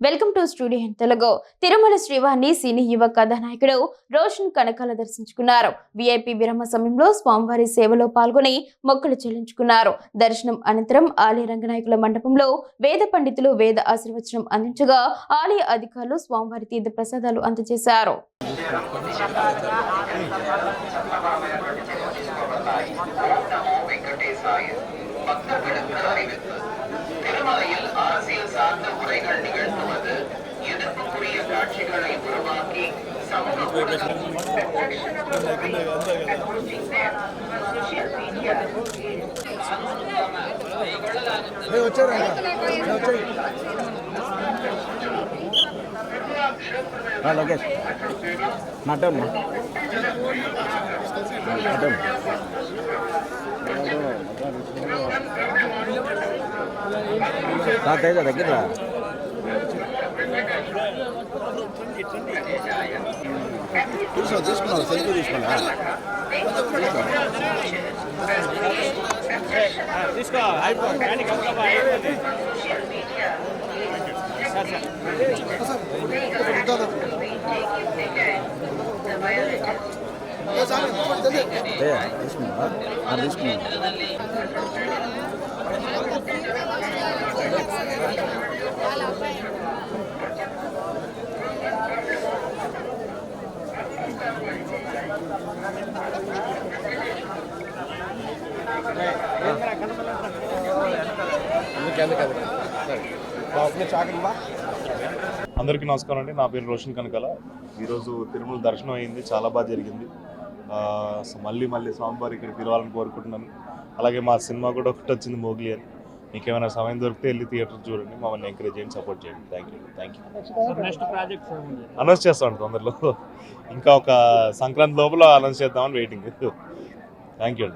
Welcome to studio Telugu. Tirumala శ్రీవారిని సినీ యువ కథానాయకుడు రోషన్ కనకాల దర్శించుకున్నారు. విఐపి విరామ సమయంలో స్వామివారి సేవలో పాల్గొని మొక్కులు చెల్లించుకున్నారు. దర్శనం అనంతరం ఆలయ రంగనాయకుల మండపంలో వేద పండితులు వేద ఆశీర్వచనం అందించగా ఆలయ అధికారులు స్వామివారి తీర్థ ప్రసాదాలు అందజేశారు. திருமலையில் அரசியல் சார்ந்த உரைகள் நிகழ்த்துவது எதிர்ப்புக்குரிய காட்சிகளை உருவாக்கி దగ్గర తీసుకున్నారు సెల్ఫీ తీసుకున్నా అందరికీ నమస్కారం అండి. నా పేరు రోషన్ కనకాల. ఈరోజు తిరుమల దర్శనం అయింది, చాలా బాగా జరిగింది. మళ్ళీ స్వామివారి ఇక్కడ పిలవాలని కోరుకుంటున్నాను. అలాగే మా సినిమా కూడా ఒకటి వచ్చింది, మోగ్లీ అని. మీకు ఏమైనా సమయం దొరికితే వెళ్ళి థియేటర్ చూడండి, మమ్మల్ని ఎంకరేజ్ చేయండి, సపోర్ట్ చేయండి. Thank you. అనౌన్స్ చేస్తామండి తొందరలో. ఇంకా ఒక సంక్రాంతి లోపల అనౌన్స్ చేద్దామని వెయిటింగ్. Thank you.